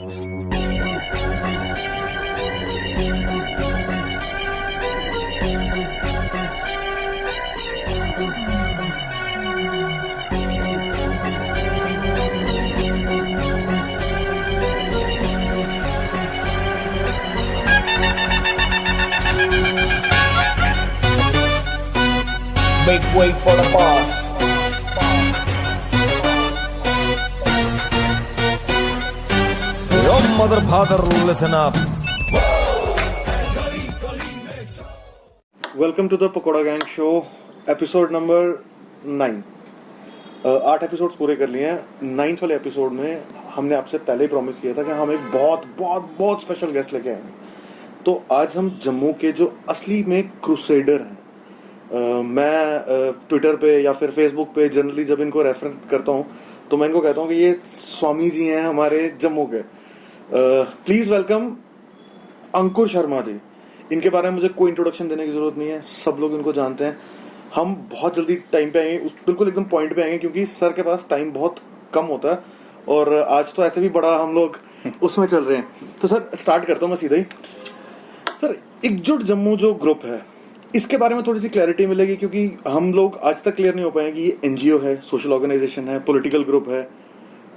Make way for the boss. Yo mother father, listen up. Welcome to the pakoda gang show episode number 9। 8 episodes पूरे कर लिए हैं। 9th वाले episode में हमने आपसे पहले ही प्रॉमिस किया था कि हम एक बहुत बहुत बहुत स्पेशल गेस्ट लेके आएंगे। तो आज हम जम्मू के जो असली में क्रूसेडर हैं, मैं ट्विटर पे या फिर फेसबुक पे जनरली जब इनको रेफर करता हूँ तो मैं इनको कहता हूँ कि ये स्वामी जी हैं हमारे जम्मू के। प्लीज वेलकम अंकुर शर्मा जी। इनके बारे में मुझे कोई इंट्रोडक्शन देने की जरूरत नहीं है, सब लोग इनको जानते हैं। हम बहुत जल्दी टाइम पे आएंगे, बिल्कुल एकदम पॉइंट पे आएंगे, क्योंकि सर के पास टाइम बहुत कम होता है और आज तो ऐसे भी बड़ा हम लोग उसमें चल रहे हैं। तो सर स्टार्ट करता हूँ मैं सीधा ही। सर एकजुट जम्मू जो ग्रुप है इसके बारे में थोड़ी सी क्लैरिटी मिलेगी, क्योंकि हम लोग आज तक क्लियर नहीं हो पाए कि ये एनजीओ है, सोशल ऑर्गेनाइजेशन है, पॉलिटिकल ग्रुप है।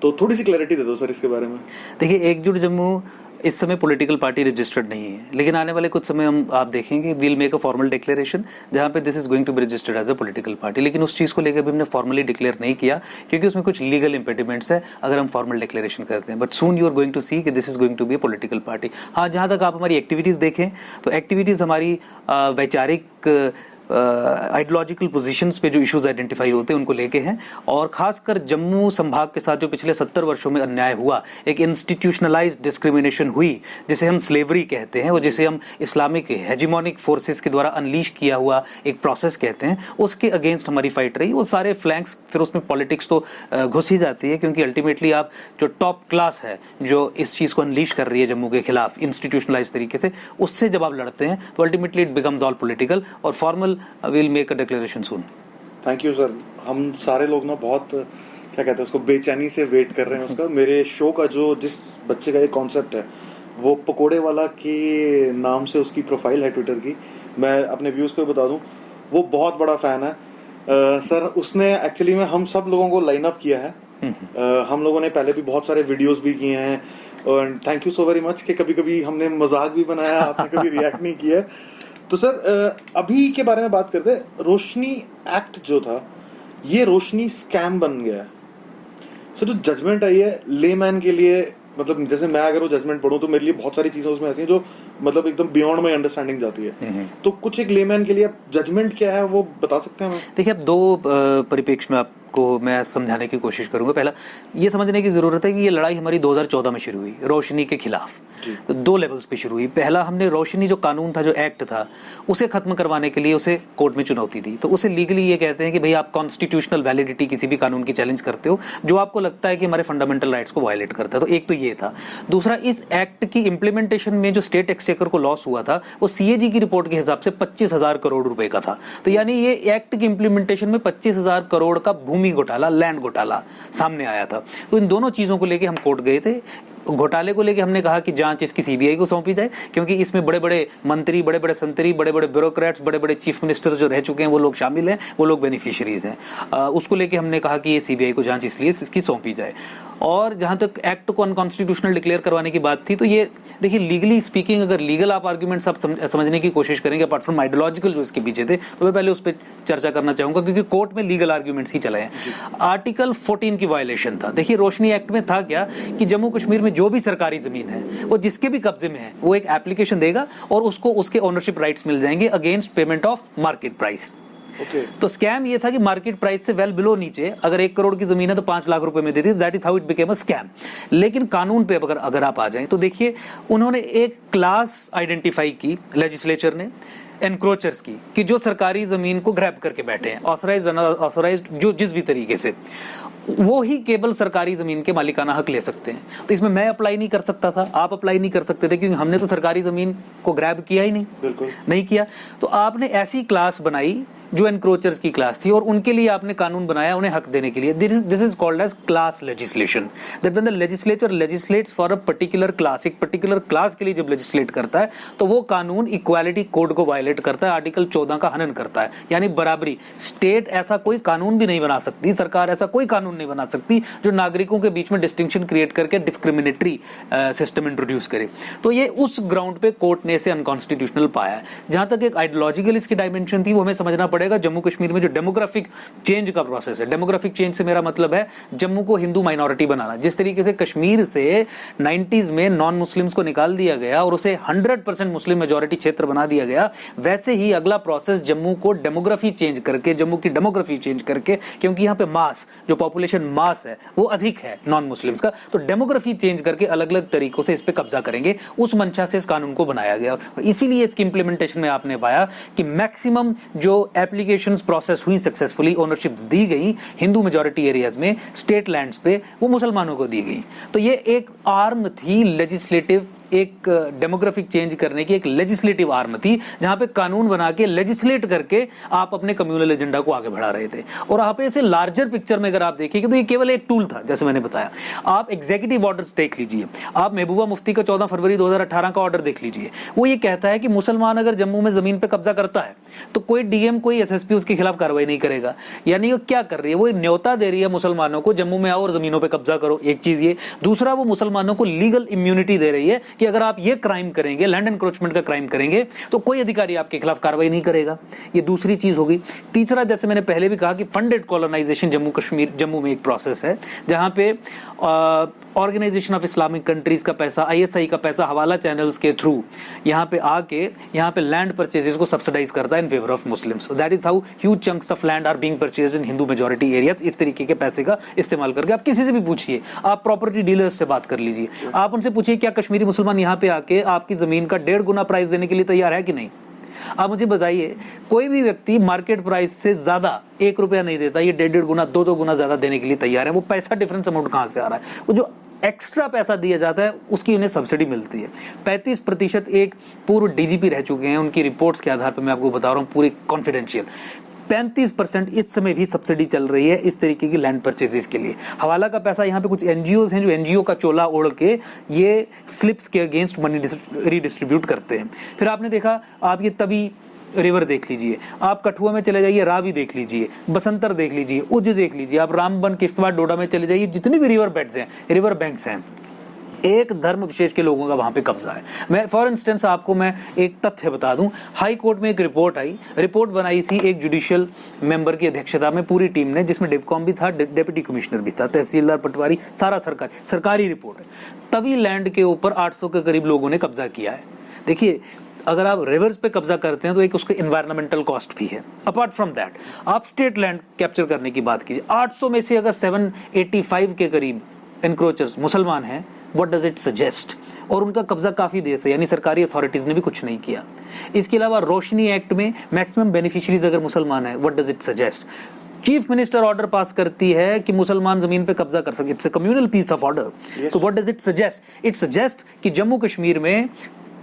तो थोड़ी सी क्लैरिटी दे दो सर इसके बारे में। देखिए, एकजुट जम्मू इस समय पॉलिटिकल पार्टी रजिस्टर्ड नहीं है, लेकिन आने वाले कुछ समय हम आप देखेंगे we'll make a formal declaration जहां पे this is going to be registered as a political party. लेकिन उस चीज को लेकर भी हमने फॉर्मली डिक्लेयर नहीं किया क्योंकि उसमें कुछ लीगल इंपेडिमेंट्स है अगर हम फॉर्मल डिक्लेरेशन करते हैं। But soon you are going to see कि this is going to be a political party. हाँ, जहां तक आप हमारी एक्टिविटीज देखें तो एक्टिविटीज हमारी वैचारिक आइडियोलॉजिकल पोजीशंस पे जो इश्यूज आइडेंटिफाई होते हैं उनको लेके हैं, और खासकर जम्मू संभाग के साथ जो पिछले 70 वर्षों में अन्याय हुआ, एक इंस्टीट्यूशनलाइज्ड डिस्क्रिमिनेशन हुई जिसे हम स्लेवरी कहते हैं और जिसे हम इस्लामिक हेजिमोनिक फोर्सेस के द्वारा अनलीश किया हुआ एक प्रोसेस कहते हैं, उसके अगेंस्ट हमारी फाइट रही। वो सारे फ्लैंक्स, फिर उसमें पॉलिटिक्स तो घुस ही जाती है, क्योंकि अल्टीमेटली आप जो टॉप क्लास है जो इस चीज को अनलीश कर रही है जम्मू के खिलाफ इंस्टीट्यूशनलाइज तरीके से, उससे जब आप लड़ते हैं तो ultimately it becomes all political और formal will make a declaration soon. Thank you sir. हम सारे लोग ना बहुत क्या कहते हैं उसको बेचैनी से वेट कर रहे हैं उसका। मेरे शो का जो जिस बच्चे का ये कॉन्सेप्ट है वो पकोड़े वाला के नाम से उसकी प्रोफाइल है ट्विटर की, मैं अपने व्यूज को बता दूं, वो बहुत बड़ा फैन है। सर उसने एक्चुअली में हम सब लोगों को लाइन अप किया है। हम लोगों ने पहले भी बहुत सारे वीडियोस भी किए हैं और thank you so very much कि कभी कभी हमने मजाक भी बनाया, आपने कभी रिएक्ट नहीं किया। तो सर अभी के बारे में बात करते हैं। रोशनी एक्ट जो था ये रोशनी स्कैम बन गया है। सर जो जजमेंट आई है लेमैन के लिए, मतलब जैसे मैं अगर वो जजमेंट पढ़ूं तो मेरे लिए बहुत सारी चीजें उसमें ऐसी हैं जो मतलब एकदम बियॉन्ड माई अंडरस्टैंडिंग जाती है। तो कुछ एक लेमैन के लिए जजमेंट क्या है वो बता सकते हैं? देखिए, अब दो परिप्रेक्ष्य में आपको मैं समझाने की कोशिश करूंगा। पहला ये समझने की जरूरत है कि ये लड़ाई हमारी 2014 में शुरू हुई रोशनी के खिलाफ। तो दो लेवल्स पे शुरू हुई। पहला, हमने रोशनी जो कानून था, जो एक्ट था, उसे खत्म करवाने के लिए उसे कोर्ट में चुनौती दी। तो उसे लीगली ये कहते हैं कि भाई आप कॉन्स्टिट्यूशनल वैलिडिटी किसी भी कानून की चैलेंज करते हो जो आपको लगता है कि हमारे फंडामेंटल राइट्स को वायलेट करता है। तो एक तो ये था। दूसरा, इस एक्ट की इंप्लीमेंटेशन में जो स्टेट एक्सचेकर को लॉस हुआ था वो सीएजी की रिपोर्ट के हिसाब से 25,000 करोड़ रुपए का था। तो यानी ये एक्ट की इंप्लीमेंटेशन में 25,000 करोड़ का भूमि घोटाला, लैंड घोटाला सामने आया था। तो इन दोनों चीजों को लेके हम कोर्ट गए थे। घोटाले को लेके हमने कहा कि जांच इसकी सीबीआई को सौंपी जाए, क्योंकि इसमें बड़े बड़े मंत्री, बड़े बड़े संतरी, बड़े बड़े ब्यूरोक्रेट्स, बड़े बड़े चीफ मिनिस्टर जो रह चुके हैं वो लोग शामिल हैं, वो लोग बेनिफिशियरीज हैं। उसको लेके हमने कहा कि ये सीबीआई को जांच इसलिए इसकी सौंपी जाए। और जहां तक एक्ट को अनकॉन्स्टिट्यूशनल डिक्लेयर करवाने की बात थी, तो ये देखिए लीगली स्पीकिंग, अगर लीगल आप आर्ग्यूमेंट्स आप समझने की कोशिश करेंगे अपार्ट फ्रॉम आइडियोलॉजिकल जो इसके पीछे थे, तो मैं पहले उस पर चर्चा करना चाहूंगा, क्योंकि कोर्ट में लीगल आर्ग्यूमेंट्स ही चले हैं। आर्टिकल 14 की वायलेशन था। देखिए, रोशनी एक्ट में था क्या कि जम्मू कश्मीर में जो भी सरकारी जमीन है वो जिसके भी कब्जे में है वो एक एप्लीकेशन देगा और उसको उसके ओनरशिप राइट्स मिल जाएंगे against payment of market price. तो स्कैम ये था कि मार्केट प्राइस से वेल बिलो नीचे अगर 1 करोड़ की जमीन है तो 5 लाख रुपए में देती, that is how it became a scam. लेकिन कानून पे अगर आप आ जाएं तो देखिए, उन्होंने एक क्लास आइडेंटिफाई की लेजिस्लेचर ने, एनक्रोचर्स की, कि जो सरकारी जमीन को ग्रैब करके बैठे हैं, ऑथराइज्ड जो जिस भी तरीके से, वो ही केवल सरकारी जमीन के मालिकाना हक ले सकते हैं। तो इसमें मैं अप्लाई नहीं कर सकता था, आप अप्लाई नहीं कर सकते थे, क्योंकि हमने तो सरकारी जमीन को ग्रैब किया ही नहीं, बिल्कुल नहीं किया। तो आपने ऐसी क्लास बनाई जो एनक्रोचर्स की क्लास थी, और उनके लिए आपने कानून बनाया उन्हें हक देने के लिए. This is called as class legislation. That when the legislature legislates for a particular class, एक पर्टिकुलर क्लास के लिए जब लेजिस्लेट करता है तो वो कानून इक्वालिटी कोड को वायलेट करता है, आर्टिकल 14 का हनन करता है, यानी बराबरी. स्टेट ऐसा कोई कानून भी नहीं बना सकती, सरकार ऐसा कोई कानून नहीं बना सकती जो नागरिकों के बीच में डिस्टिंक्शन क्रिएट करके डिस्क्रिमिनेटरी सिस्टम इंट्रोड्यूस करे. तो ये उस ग्राउंड पे कोर्ट ने इसे अनकॉन्स्टिट्यूशनल पाया है. जहां तक एक आइडियोलॉजिकल इसकी डायमेंशन थी, वो हमें समझना पड़ेगा. जम्मू कश्मीर में जो डेमोग्राफिक चेंज का प्रोसेस है, डेमोग्राफिक चेंज से मेरा मतलब है जम्मू को हिंदू माइनॉरिटी बनाना. जिस तरीके से कश्मीर से 90s में नॉन मुस्लिम्स को निकाल दिया गया और उसे 100% मुस्लिम मेजॉरिटी क्षेत्र बना दिया गया, वैसे ही अगला प्रोसेस जम्मू को डेमोग्राफी चेंज करके, जम्मू की डेमोग्राफी चेंज करके, क्योंकि यहाँ पे मास, जो पॉपुलेशन मास है वो अधिक है नॉन मुस्लिम्स का, तो डेमोग्राफी चेंज करके अलग अलग तरीकों से इस पे कब्जा करेंगे. उस मंशा से इस कानून को बनाया गया. इसीलिए इसकी इंप्लीमेंटेशन में आपने पाया कि मैक्सिमम जो एप्लीकेशंस प्रोसेस हुई सक्सेसफुली, ओनरशिप्स दी गई हिंदू मेजॉरिटी एरियाज में, स्टेट लैंड्स पे, वो मुसलमानों को दी गई. तो ये एक आर्म थी लेजिस्लेटिव, एक डेमोग्राफिक चेंज करने की एक लेजिस्लेटिव आर्म थी, जहां पे कानून बना के लेजिस्लेट करके आप अपने कम्युनल एजेंडा को आगे बढ़ा रहे थे. और यहाँ पे इसे लार्जर पिक्चर में अगर आप देखिए तो ये केवल एक टूल था. जैसे मैंने बताया, आप एग्जीक्यूटिव ऑर्डर्स देख लीजिए, आप महबूबा मुफ्ती का 14 फरवरी 2018 का ऑर्डर देख लीजिए. वो ये कहता है कि मुसलमान अगर जम्मू में जमीन पे कब्जा करता है तो कोई डीएम, कोई एसएसपी उसके खिलाफ कार्रवाई नहीं करेगा. यानी वो क्या कर रही है, वो न्योता दे रही है मुसलमानों को, जम्मू में आओ और जमीनों पे कब्जा करो. एक चीज ये. दूसरा, वो मुसलमानों को लीगल इम्यूनिटी दे रही है कि अगर आप ये क्राइम करेंगे, लैंड एनक्रोचमेंट का क्राइम करेंगे, तो कोई अधिकारी आपके खिलाफ कार्रवाई नहीं करेगा. ये दूसरी चीज होगी. तीसरा, जैसे मैंने पहले भी कहा कि फंडेड कॉलोनाइजेशन जम्मू में एक प्रोसेस है, जहां पे ऑर्गेनाइजेशन ऑफ इस्लामिक कंट्रीज का पैसा, आईएसआई का पैसा हवाला चैनल्स के थ्रू यहाँ पे आके यहाँ पे लैंड परचेजेस को सब्सिडाइज करता है in favour of Muslims. That is how huge chunks of land are being purchased in Hindu majority areas. इस तरीके के पैसे का इस्तेमाल करके आप किसी से भी पूछिए, आप प्रॉपर्टी डीलर्स से बात कर लीजिए, आप उनसे पूछिए क्या कश्मीरी मुसलमान यहाँ पे आके आपकी जमीन का 1.5 गुना प्राइस देने के लिए तैयार है कि नहीं. आप मुझे बताइए, कोई भी व्यक्ति मार्केट प्राइस से ज्यादा 1 रुपया नहीं देता, ये 1.5 गुना 2 गुना ज्यादा देने के लिए तैयार है. वो पैसा डिफरेंस अमाउंट कहां से आ रहा है? वो जो एक्स्ट्रा पैसा दिया जाता है उसकी उन्हें सब्सिडी मिलती है. 35% एक पूर्व डीजीपी रह चुके हैं, उनकी रिपोर्ट्स के आधार पर मैं आपको बता रहा हूं, पूरी कॉन्फिडेंशियल. 35% इस समय भी सब्सिडी चल रही है इस तरीके की लैंड परचेजेस के लिए. हवाला का पैसा, यहाँ पे कुछ एनजीओज हैं जो एनजीओ का चोला ओढ़ के ये स्लिप्स के अगेंस्ट मनी रीडिस्ट्रीब्यूट करते हैं. फिर आपने देखा, आप ये तवी रिवर देख लीजिए, आप कठुआ में चले जाइए, रावी देख लीजिए, बसंतर देख लीजिए, उज देख लीजिए, आप रामबन, किश्तवाड़, डोडा में चले जाइए, जितनी भी रिवर बेड्स हैं, रिवर बैंक्स हैं, एक धर्म विशेष के लोगों का वहां पे कब्जा है. मैं फॉर इंस्टेंस आपको मैं एक तथ्य बता दूं, हाई कोर्ट में एक रिपोर्ट बनाई थी एक जुडिशियल मेंबर की अध्यक्षता में पूरी टीम ने, जिसमें डिवकॉम भी था, डिप्टी कमिश्नर भी था, तहसीलदार, पटवारी, सारा सरकारी रिपोर्ट है. तवी लैंड के ऊपर 800 के करीब लोगों ने कब्जा किया है. देखिए, अगर आप रिवर्स पे कब्जा करते हैं तो एक उसके एनवायरमेंटल कॉस्ट भी है. अपार्ट फ्रॉम दैट, आप स्टेट लैंड कैप्चर करने की बात कीजिए, 800 में से अगर 785 के करीब एनक्रोचर्स मुसलमान हैं, व्हाट डज इट सजेस्ट? और उनका कब्जा काफी देर से, यानी सरकारी अथॉरिटीज ने भी कुछ नहीं किया. इसके अलावा रोशनी एक्ट में मैक्सिमम बेनिफिशियरीज अगर मुसलमान है, what does it suggest? Chief minister order pass करती है कि मुसलमान जमीन पे कब्जा कर सके. It's a communal piece of order. तो what does it suggest? It suggest कि जम्मू कश्मीर में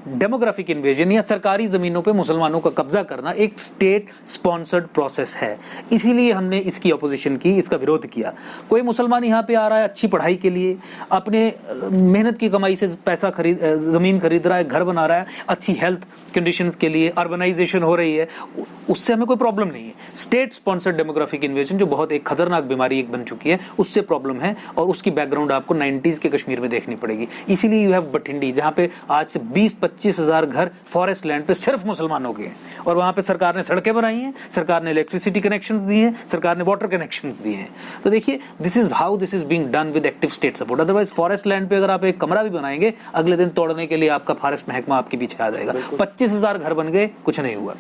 डेमोग्राफिक इन्वेजन या सरकारी जमीनों पे मुसलमानों का कब्जा करना एक स्टेट स्पॉन्सर्ड प्रोसेस है. इसीलिए हमने इसकी अपोजिशन की, इसका विरोध किया. कोई मुसलमान यहाँ पे आ रहा है अच्छी पढ़ाई के लिए, अपने मेहनत की कमाई से पैसा जमीन खरीद रहा है, घर बना रहा है, अच्छी हेल्थ कंडीशंस के लिए, अर्बनाइजेशन हो रही है, उससे हमें कोई प्रॉब्लम नहीं है. स्टेट स्पॉन्सर्ड डेमोग्राफिक इन्वेजन जो बहुत एक खतरनाक बीमारी एक बन चुकी है, उससे प्रॉब्लम है, और उसकी बैकग्राउंड आपको 90s के कश्मीर में देखनी पड़ेगी. इसीलिए यू हैव बठिंडी, जहां पे आज से 20-25 हजार घर फॉरेस्ट लैंड पे सिर्फ मुसलमानों के हैं, और वहां पे सरकार ने सड़कें बनाई हैं, सरकार ने इलेक्ट्रिसिटी कनेक्शंस दिए हैं, सरकार ने वाटर कनेक्शंस दिए हैं. तो देखिए, this is how this is being done with active state support. Otherwise forest land पे अगर आप एक कमरा भी बनाएंगे, अगले दिन तोड़ने के लिए आपका फॉरेस्ट महकमा आपके पीछे आ जाएगा. 25,000 घर बन गए, कुछ नहीं हुआ.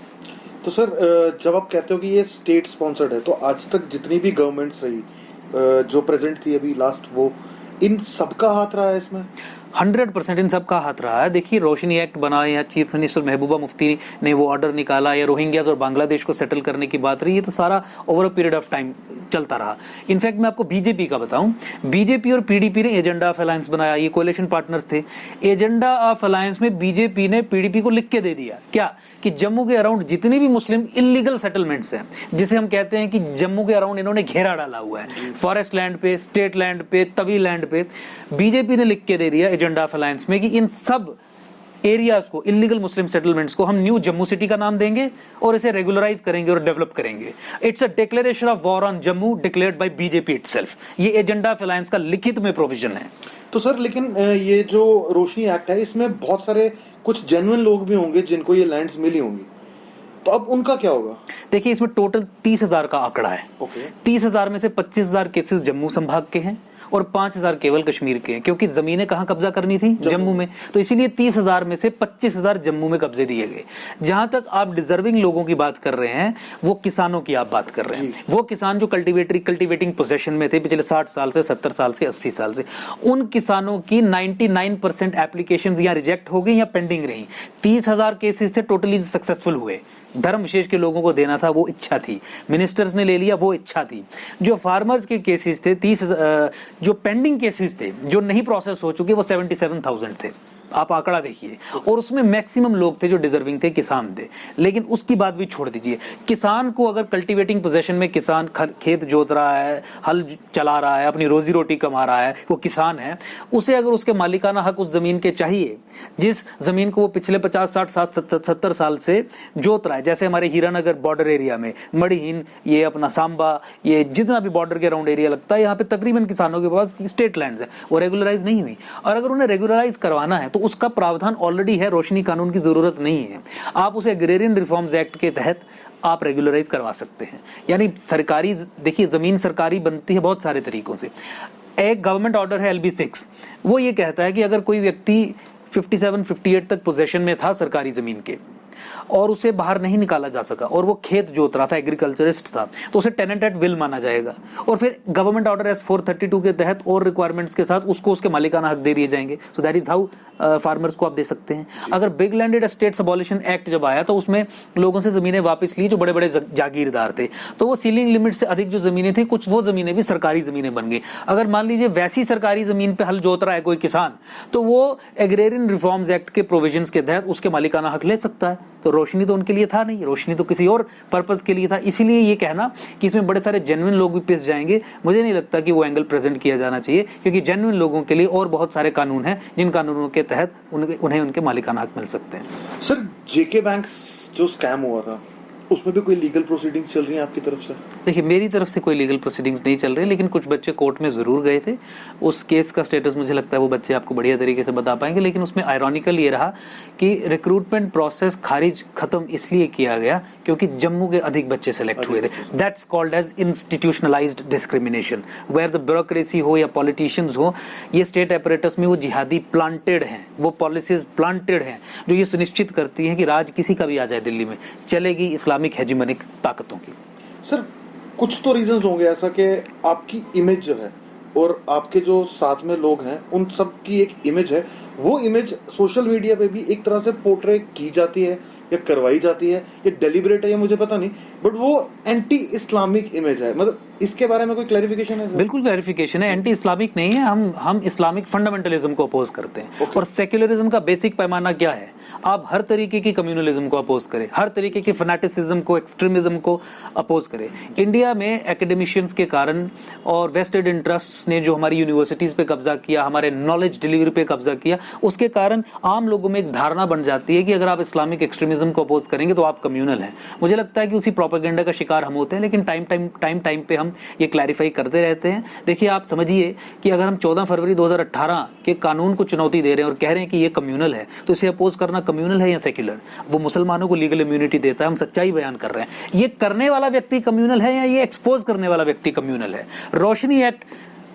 तो सर, जब आप कहते हो कि ये स्टेट स्पॉन्सर्ड है, तो आज तक जितनी भी गवर्नमेंट्स रही, जो प्रेजेंट थी अभी लास्ट, वो इन सबका हाथ रहा है इसमें? 100% इन सब का हाथ रहा है। देखिए रोशनी एक्ट बना या चीफ मिनिस्टर महबूबा मुफ्ती ने वो ऑर्डर निकाला या रोहिंग्याज और बांग्लादेश को सेटल करने की बात रही, ये तो सारा over a period of time चलता रहा। इनफैक्ट मैं आपको बीजेपी का बताऊं, बीजेपी और पीडीपी ने एजेंडा ऑफ अलायंस बनाया, ये कोलिशन पार्टनर्स थे। एजेंडा ऑफ अलायंस में बीजेपी ने पीडीपी को लिख के दे दिया क्या कि जम्मू के अराउंड जितने भी मुस्लिम इलीगल सेटलमेंट्स हैं, जिसे हम कहते हैं कि जम्मू के अराउंड इन्होंने घेरा डाला हुआ है, फॉरेस्ट लैंड पे, स्टेट लैंड पे, तवी लैंड पे, बीजेपी ने लिख के दे दिया एजेंडा ऑफ अलायंस में कि इन सब एरियाज को, इलीगल मुस्लिम सेटलमेंट्स को हम न्यू जम्मू सिटी का नाम देंगे और इसे रेगुलराइज करेंगे और डेवलप करेंगे। It's a declaration of war on Jammu declared by BJP itself. ये एजेंडा ऑफ अलायंस का लिखित में प्रोविजन है। तो सर लेकिन ये जो रोशनी एक्ट है इसमें बहुत सारे कुछ जेन्युइन लोग भी होंगे जिनको ये लैंड्स मिली होंगी, तो अब उनका क्या होगा? देखिए इसमें टोटल 30,000 का आंकड़ा है। ओके। 30,000 में से 25,000 केसेस जम्मू संभाग के हैं और 5,000 केवल कश्मीर के हैं, क्योंकि जमीनें कहां कब्जा करनी थी? जम्मू में। तो इसीलिए 30,000 में से 25,000 जम्मू में कब्जे दिए गए। जहां तक आप डिजर्विंग लोगों की बात कर रहे हैं, वो किसानों की आप बात कर रहे हैं, वो किसान जो कल्टिवेटिंग पोजेशन में थे पिछले 60 साल से, 70 साल से, 80 साल से, उन किसानों की 99% एप्लीकेशन या रिजेक्ट हो गई या पेंडिंग रही। 30,000 केसेस थे, टोटली सक्सेसफुल हुए। धर्म विशेष के लोगों को देना था, वो इच्छा थी, मिनिस्टर्स ने ले लिया, वो इच्छा थी। जो फार्मर्स के केसेस थे, 30 जो पेंडिंग केसेस थे, जो नहीं प्रोसेस हो चुके, वो 77,000 थे। आप आंकड़ा देखिए, और उसमें मैक्सिमम लोग थे जो डिजर्विंग थे, किसान थे। लेकिन उसकी बात भी छोड़ दीजिए, किसान को अगर कल्टीवेटिंग पोजीशन में किसान खेत जोत रहा है, हल चला रहा है, अपनी रोजी रोटी कमा रहा है, वो किसान है, उसे अगर उसके मालिकाना हक उस जमीन के चाहिए जिस जमीन को वो पिछले 50, 60, 70 साल से जोत रहा है, जैसे हमारे हीरानगर बॉर्डर एरिया में, मड़ीहीन, ये अपना सांबा, ये जितना भी बॉर्डर के अराउंड एरिया लगता है, यहाँ पे तकरीबन किसानों के पास स्टेट लैंड है, वो रेगुलराइज नहीं हुई। और अगर उन्हें रेगुलराइज करवाना है तो उसका प्रावधान ऑलरेडी है, रोशनी कानून की जरूरत नहीं है। आप उसे एग्रेरियन रिफॉर्म्स एक्ट के तहत आप रेगुलराइज करवा सकते हैं। यानी सरकारी, देखिए जमीन सरकारी बनती है बहुत सारे तरीकों से। एक गवर्नमेंट ऑर्डर है LB 6, वो ये कहता है कि अगर कोई व्यक्ति 57-58 तक पोजेशन में था सरकारी जमीन के और उसे बाहर नहीं निकाला जा सका और वो खेत जोत रहा था, एग्रीकल्चरिस्ट था, तो उसे टेनेंट एट विल माना जाएगा। और फिर गवर्नमेंट ऑर्डर S 432 के तहत और रिक्वायरमेंट्स के साथ उसको उसके मालिकाना हक दे दिए जाएंगे। So that is how farmers को आप दे सकते हैं। अगर big landed estates abolition act जब आया तो उसमें लोगों से जमीनें वापस ली जो बड़े बड़े जागीरदार थे, तो वो सीलिंग लिमिट से अधिक जो जमीनें थी, कुछ वो जमीनें भी सरकारी जमीनें बन गई। अगर मान लीजिए वैसी सरकारी जमीन पे हल जोत रहा है कोई किसान, तो वो एग्रेरियन रिफॉर्म्स एक्ट के प्रोविजंस के तहत उसके मालिकाना हक ले सकता है। तो रोशनी तो उनके लिए था नहीं, रोशनी तो किसी और पर्पस के लिए था। इसीलिए ये कहना कि इसमें बड़े सारे जेन्युइन लोग भी पिस जाएंगे, मुझे नहीं लगता कि वो एंगल प्रेजेंट किया जाना चाहिए, क्योंकि जेन्युइन लोगों के लिए और बहुत सारे कानून हैं जिन कानूनों के तहत उन्हें उनके मालिकाना हक मिल सकते हैं। सर JK बैंक्स जो स्कैम हुआ था उसमें भी कोई लीगल प्रोसीडिंग्स चल रही हैं आपकी तरफ से? देखिए मेरी तरफ से कोई लीगल प्रोसीडिंग्स नहीं चल रही, लेकिन कुछ बच्चे कोर्ट में जरूर गए थे। उस केस का स्टेटस मुझे लगता है वो बच्चे आपको बढ़िया तरीके से बता पाएंगे। लेकिन उसमें आयरॉनिकल ये रहा कि रिक्रूटमेंट प्रोसेस खत्म इसलिए किया गया क्योंकि जम्मू के अधिक बच्चे सेलेक्ट हुए थे। That's called as institutionalized discrimination, where the bureaucracy हो या पॉलिटिशियंस हो, ये स्टेट अपरेटस में वो जिहादी प्लांटेड हैं, वो पॉलिसीज प्लांटेड हैं जो ये सुनिश्चित करती हैं कि राज किसी का भी आ जाए दिल्ली में चलेगी इस्लामिक हेजिमनिक ताकतों की। सर कुछ तो रीजंस होंगे ऐसा कि आपकी इमेज जो है और आपके जो साथ में लोग हैं उन सब की एक इमेज है, वो इमेज सोशल मीडिया पे भी एक तरह से पोर्ट्रे की जाती है या करवाई जाती है, ये डेलिबरेट है या मुझे पता नहीं, बट वो एंटी इस्लामिक इमेज है। मतलब इसके बारे में कोई क्लैरिफिकेशन है? बिल्कुल क्लैरिफिकेशन है। एंटी इस्लामिक नहीं है, हम इस्लामिक फंडामेंटलिज्म को अपोज करते हैं। और सेक्युलरिज्म का बेसिक पैमाना क्या है? आप हर तरीके की कम्युनलिज्म को अपोज करें, हर तरीके की फनाटिसिज्म को, एक्सट्रीमिज्म को अपोज करें। इंडिया में एकेडमिशियंस के कारण और वेस्टेड इंटरेस्ट्स ने जो हमारी यूनिवर्सिटीज पे कब्जा किया, हमारे नॉलेज डिलीवरी पे कब्जा किया, उसके कारण आम लोगों में एक धारणा बन जाती है कि अगर आप इस्लामिक एक्सट्रीमिज्म को अपोज करेंगे तो आप कम्युनल हैं। मुझे लगता है कि उसी प्रोपेगेंडा का शिकार हम होते हैं, लेकिन टाइम पे हम ये क्लैरिफाई करते रहते हैं। देखिए आप समझिए कि अगर हम 14 फरवरी 2018 के कानून को चुनौती दे रहे हैं और कह रहे हैं कि ये कम्युनल है, तो इसे अपोज करना कम्युनल है या सेक्युलर? वो मुसलमानों को लीगल इम्यूनिटी देता है, हम सच्चाई बयान कर रहे हैं। ये करने वाला व्यक्ति कम्युनल है या ये एक्सपोज करने वाला व्यक्ति कम्युनल है? रोशनी एक्ट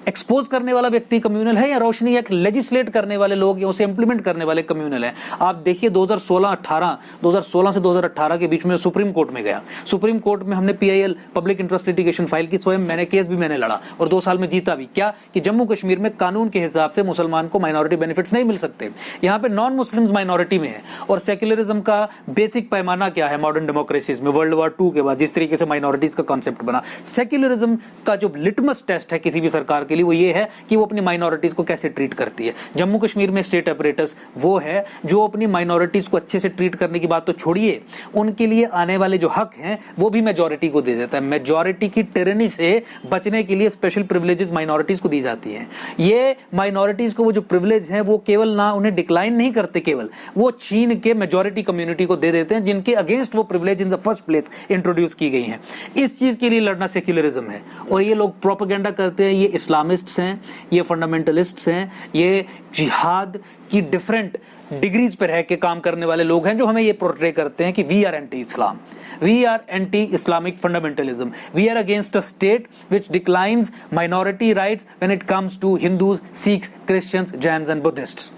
एक्सपोज करने वाला व्यक्ति कम्युनल है या रोशनी एक्ट लेजिस्लेट करने वाले लोग या उसे इंप्लीमेंट करने वाले कम्युनल है? आप देखिए 2016 से 2018 के बीच में सुप्रीम कोर्ट में गया। सुप्रीम कोर्ट में हमने PIL public interest litigation file की, स्वयं मैंने केस भी मैंने लड़ा और 2 साल में जीता भी। क्या कि जम्मू कश्मीर में कानून के हिसाब से मुसलमान को माइनॉरिटी बेनिफिट्स नहीं मिल सकते। यहाँ पे नॉन मुस्लिम्स माइनॉरिटी में है। और सेक्युलरिज्म का बेसिक पैमाना क्या है मॉडर्न डेमोक्रेसीज में? वर्ल्ड वॉर 2 के बाद जिस तरीके से माइनॉरिटीज का कॉन्सेप्ट बना, सेक्युलरिज्म का जो लिटमस टेस्ट है किसी भी सरकार के लिए वो ये है कि वो अपनी माइनॉरिटीज को कैसे ट्रीट करती है। जम्मू कश्मीर में स्टेट अपरेटस वो है जो अपनी माइनॉरिटीज को अच्छे से ट्रीट करने की बात तो छोड़िए, उनके लिए आने वाले जो हक हैं वो भी मेजॉरिटी को दे देता है। मेजॉरिटी की टिरनी से बचने के लिए स्पेशल प्रिविलेजेस माइनॉरिटीज को दी जाती हैं। ये माइनॉरिटीज को वो जो प्रिविलेज हैं वो केवल ना उन्हें डिक्लाइन नहीं करते, केवल वो छीन के मेजॉरिटी कम्युनिटी को दे देते हैं जिनके अगेंस्ट वो privilege in the first place introduce की गई हैं। इस चीज के लिए लड़ना सेक्युलरिज्म है। और ये लोग प्रोपेगेंडा करते हैं, ये इस्लामिस्ट्स हैं, ये फंडामेंटलिस्ट्स हैं, ये जिहाद की डिफरेंट डिग्रीज पर रह के काम करने वाले लोग हैं जो हमें ये पोर्ट्रे करते हैं कि we are anti Islam, we are anti Islamic fundamentalism, we are against a state which declines minority rights when it comes to Hindus, Sikhs, Christians, Jains and Buddhists.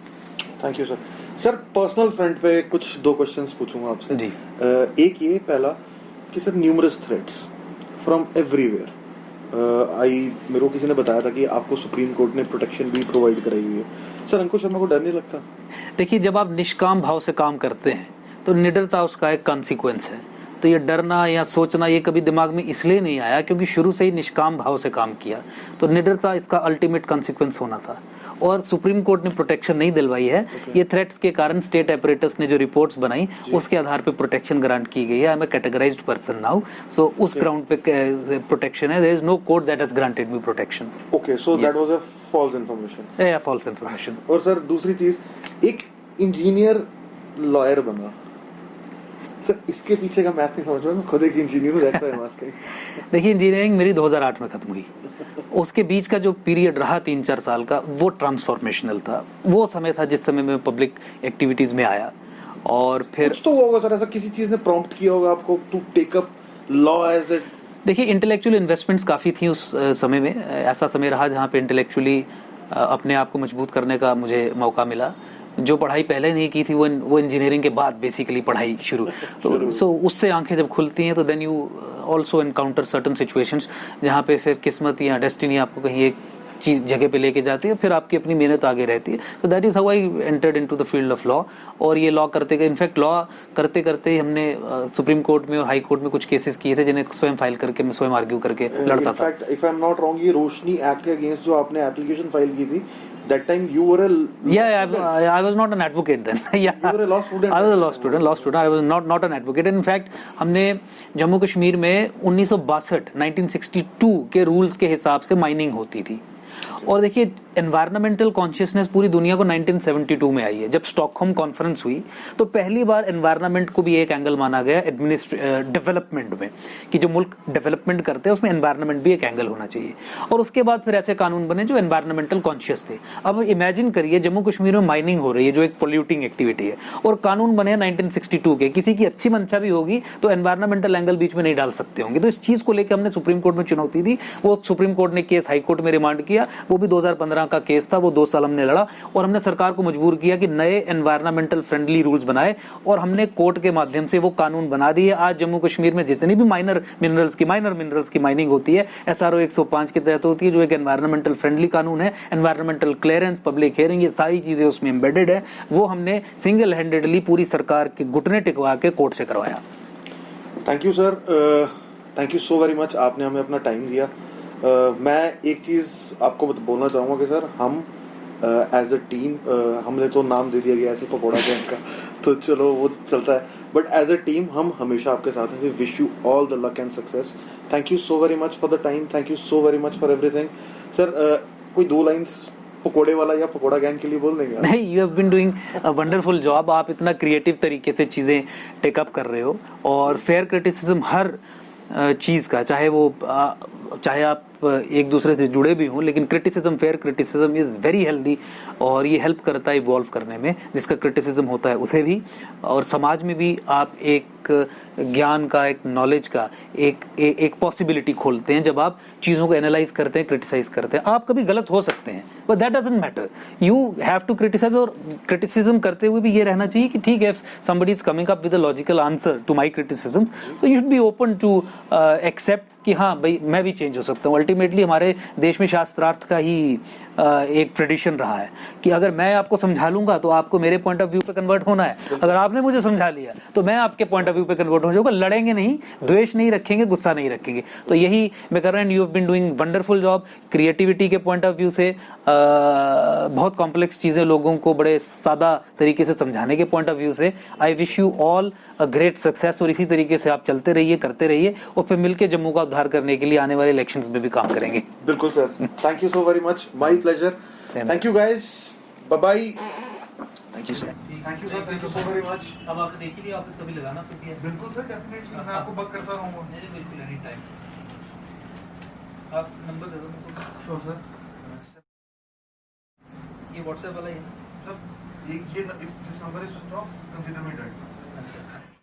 Thank you sir. Sir personal front पे कुछ 2 questions पूछूंगा आपसे जी। एक ये पहला कि sir numerous threats from everywhere, मेरे को किसी ने बताया था कि आपको सुप्रीम कोर्ट ने प्रोटेक्शन भी प्रोवाइड कराई हुई है। सर अंकुश शर्मा को डर नहीं लगता? देखिए, जब आप निष्काम भाव से काम करते हैं तो निडरता उसका एक कॉन्सिक्वेंस है। तो ये डरना या सोचना ये कभी दिमाग में इसलिए नहीं आया क्योंकि शुरू से ही निष्काम भाव से काम किया। तो निडरता इसका अल्टीमेट कॉन्सिक्वेंस होना था। और सुप्रीम कोर्ट ने प्रोटेक्शन नहीं दिलवाई है। ये थ्रेट्स के कारण स्टेट अपरेटस ने जो रिपोर्ट्स बनाई उसके आधार पे प्रोटेक्शन ग्रांट की गई है। I am a categorized person now, so उस ग्राउंड पे प्रोटेक्शन है। There is no court that has granted me protection. Okay, so that was a false information. या फॉल्स इंफॉर्मेशन। और सर दूसरी चीज, एक इंजीनियर लॉयर बना, सर इसके पीछे का मैथ नहीं समझ रहा। मैं खुद एक इंजीनियर हूं, that's why I am asking. देखिए, इंजीनियरिंग मेरी 2008 में खत्म हुई। उसके बीच का जो पीरियड रहा 3-4 साल का, वो ट्रांसफॉर्मेशनल था। वो समय था जिस समय मैं पब्लिक एक्टिविटीज में आया। और फिर कुछ तो होगा सर, ऐसा किसी चीज ने प्रॉम्प्ट किया होगा आपको to take up law as it. देखिए, इंटेलेक्चुअल इन्वेस्टमेंट्स काफ़ी थी उस समय में। ऐसा समय रहा जहाँ पे इंटेलेक्चुअली अपने आप को मजबूत करने का मुझे मौका मिला। जो पढ़ाई पहले नहीं की थी वो इंजीनियरिंग के बाद बेसिकली पढ़ाई शुरू। तो सो उससे आंखें जब खुलती हैं तो then you also encounter certain situations जहाँ पे फिर किस्मत या डेस्टिनी आपको कहीं एक चीज जगह पे लेके जाती है, फिर आपकी अपनी मेहनत आगे रहती है। तो that is how I entered into the field of law. और ये लॉ करते इनफैक्ट लॉ करते करते ही हमने सुप्रीम कोर्ट में और हाई कोर्ट में कुछ केसेस किए थे जिन्हें स्वयं फाइल करके मैं स्वयं आर्ग्यू करके लड़ता था। In fact if I am not wrong, ये रोशनी एक्ट के अगेंस्ट जो आपने एप्लीकेशन फाइल की थी, that time you were I was not an advocate then. You were a law student. I was a law student. I was not an advocate. In fact, हमने जम्मू कश्मीर में 1962 के rules के हिसाब से माइनिंग होती थी। और देखिए, एनवायरमेंटल कॉन्शियसनेस पूरी दुनिया को 1972 में आई है। जब स्टॉकहोम कॉन्फ्रेंस हुई तो पहली बार एनवायरनमेंट को भी एक एंगल माना गया डेवलपमेंट में, कि जो मुल्क डेवलपमेंट करते हैं उसमें एनवायरनमेंट भी एक एंगल होना चाहिए। और उसके बाद फिर ऐसे कानून बने जो एनवायरनमेंटल कॉन्शियस थे। अब इमेजिन करिए, जम्मू कश्मीर में माइनिंग हो रही है जो एक पोल्यूटिंग एक्टिविटी है, और कानून बने 1962 के। किसी की अच्छी मंशा भी होगी तो एनवायरनमेंटल एंगल बीच में नहीं डाल सकते होंगे। तो इस चीज को लेकर हमने सुप्रीम कोर्ट में चुनौती दी। वो सुप्रीम कोर्ट ने केस हाई कोर्ट में रिमांड किया। वो भी 2015 का केस था। वो 2 साल हमने लड़ा और हमने सरकार को मजबूर किया कि नए एनवायरमेंटल फ्रेंडली रूल्स बनाए, और हमने कोर्ट के माध्यम से वो कानून बना दिए। आज जम्मू कश्मीर में जितनी भी माइनर मिनरल्स की माइनिंग होती है SRO 105 के तहत होती है, जो एक एनवायरमेंटल फ्रेंडली कानून है। एनवायरमेंटल क्लियरेंस, पब्लिक हियरिंग, ये सारी चीजें उसमें एम्बेडेड है। वो हमने सिंगल हैंडेडली पूरी सरकार के घुटने टिकवा के कोर्ट से करवाया। Thank you sir, thank you so very much, आपने हमें अपना टाइम दिया। मैं एक चीज आपको बोलना चाहूंगा कि सर हम एज अ टीम, हमने तो नाम दे दिया गया ऐसे पकौड़ा गैंग का, तो चलो वो चलता है, बट एज अ टीम हम हमेशा आपके साथ हैं। We wish you all the luck and success. Thank you so very much for the time, thank you so very much for everything. Sir कोई 2 लाइंस पकोड़े वाला या पकोड़ा गैंग के लिए बोल देंगे? नहीं, you have been doing a wonderful job. आप इतना क्रिएटिव तरीके से चीजें टेकअप कर रहे हो, और फेयर क्रिटिसिज्म हर चीज का, चाहे आप आप एक दूसरे से जुड़े भी हों, लेकिन criticism, fair criticism is very healthy और ये हेल्प करता है इवॉल्व करने में। जिसका क्रिटिसिज्म होता है उसे भी, और समाज में भी आप एक ज्ञान का, एक नॉलेज का एक पॉसिबिलिटी खोलते हैं जब आप चीज़ों को एनालाइज करते हैं, क्रिटिसाइज करते हैं। आप कभी गलत हो सकते हैं, but that doesn't matter, you have to criticize. और क्रिटिसिज्म करते हुए भी ये रहना चाहिए कि ठीक है, somebody is coming up with a logical answer to my criticisms, so you should be open to accept कि हाँ भाई मैं भी चेंज हो सकता हूँ। अल्टीमेटली हमारे देश में शास्त्रार्थ का ही एक ट्रेडिशन रहा है कि अगर मैं आपको समझा लूंगा तो आपको मेरे पॉइंट ऑफ व्यू पे कन्वर्ट होना है, अगर आपने मुझे समझा लिया तो मैं आपके पॉइंट ऑफ व्यू पे कन्वर्ट हो जाऊंगा। लड़ेंगे नहीं, द्वेष नहीं रखेंगे, गुस्सा नहीं रखेंगे। तो यही मैं कर रहा हूँ। You have been doing wonderful job creativity के पॉइंट ऑफ व्यू से, बहुत कॉम्प्लेक्स चीजें लोगों को बड़े सादा तरीके से समझाने के पॉइंट ऑफ व्यू से। I wish you all a great success, और इसी तरीके से आप चलते रहिए, करते रहिए, और फिर मिलकर जम्मू का उद्धार करने के लिए आने वाले इलेक्शंस में भी काम करेंगे। बिल्कुल sir, thank you so very much, my pleasure. Thank you guys, bye bye. Thank you sir, thank you sir, thank you so very much. अब आपने देख ही लिया, ऑफिस कभी लगाना फिर भी है। बिल्कुल सर, डेफिनेटली मैं आपको बग करता रहूंगा। नहीं बिल्कुल, एनी टाइम। आप नंबर दे दो मुझे। Sure sir. ये व्हाट्सएप वाला ही है ना? सर, ये if this number is switched off, consider me dead. अच्छा।